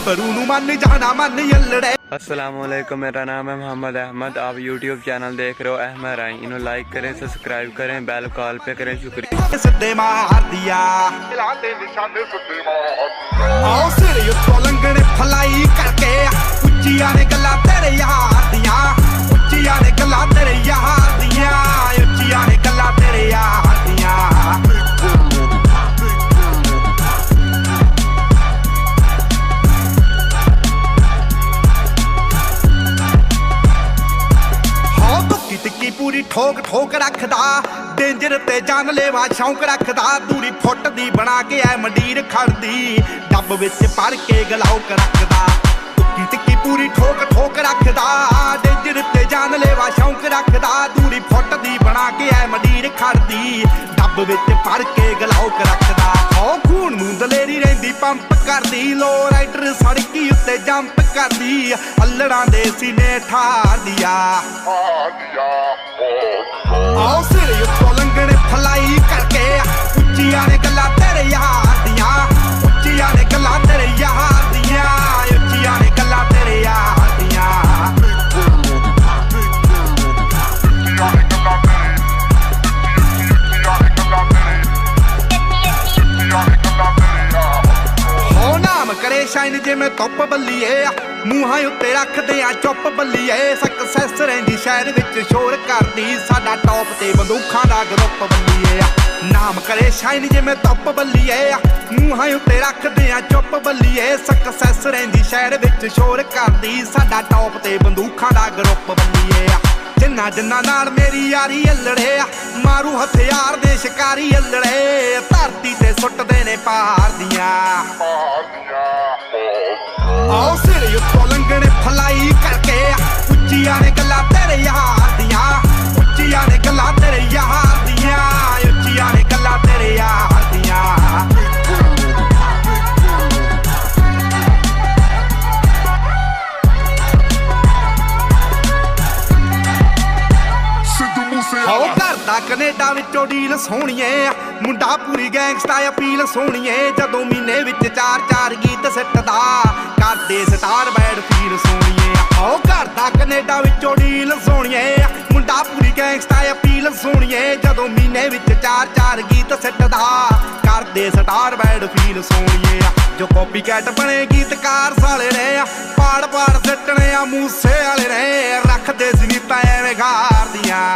गब्बरू नू मन जाना मन यल्लड़े। अस्सलामुअलैकुम, मेरा नाम है मोहम्मद अहमद। आप यूट्यूब चैनल देख रहे हो अहमद राय। इन्हें लाइक करें, सब्सक्राइब करें, बेल कॉल पे करें। शुक्रिया। सिद्धे मार दिया आओ सिर उत्तों लंघने फलाई करके उच्चिया ने गल्लां तेरे यार दियां, उच्चिया ने गल्लां तेरे यार दियां, उच्चिया ने गल्लां तेरे यार दियां। टिक्की पूरी ठोक ठोक रखदा, डेंजर ते जानलेवा शौक रखदा। दूरी फुट दी बना के ऐ मंडीर खड़दी, डब विच भर के गलाउक रखदा। टिक्की पूरी ठोक ठोक रखदा, डेंजर ते जानलेवा शौक रखदा। दूरी फुट दी बना के ऐ मंडीर खड़दी, डब विच भर के गलाउक रखदा। ओ खून नूं दलेरी रहिंदी पंप करदी, लो राइडर सड़की उत्ते जंप करदी। अल्लड़ां दे सीने ठार दिया आओ सिर उत्तों लंघने फलाई करके उच्चिया ने गल्लां तेरे यार दियां, उच्चिया ने गल्लां तेरे यार दियां, उच्चिया ने गल्लां तेरे यार दियां। हो नाम करे शाइन जिवें धुप बल्लीए, मूहां उत्ते रखदे आ चुप बल्लीए। सक्सैस रहिंदी शहर विच शोर करदी, साडा टॉप ते बंदूखां दा ग्रुप बल्लीए। नाम करे शाइन जिवें धुप बल्लीए, मूहां उत्ते रखदे आ चुप बल्लीए। सक्सैस रहिंदी शहर विच शोर करदी, साडा टॉप ते बंदूखां दा ग्रुप बल्लीए। जिन्ना जिन्ना नाल मेरी यारी अल्लड़े, मारू हथियार दे शिकारी अल्लड़े। धरती ते सुटदे ने पहाड़ दियां आओ सिर उत्तों लंघने फलाई करके उच्चिया ने गल्लां तेरे यार दियां, उच्चिया ने गल्लां तेरे यार दियां, उच्चिया ने गल्लां तेरे यार दियां। हो करदा कनेडा विचों डील सोहणीए, मुंडा पूरी गैंगस्टा अपील सोहणीए। जदों महीने विच 4-4 गीत सिੱਟਦਾ, ਕਰਦੇ स्टार बैड फील सोहणीए। हो करदा कनेडा विचों डील सोहणीए, मुंडा पूरी गैंगस्टा अपील सोहणीए। जदों महीने विच 4-4 गीत सिੱਟਦਾ, ਕਰਦੇ स्टार बैड फील सोहणीए। जो कॉपी कैट बने गीतकार साले ने, पाड़ पाड़ सिੱਟਣੇ ਆ मूसे वाले ने। रखदे सी नीतां एवें गार दियां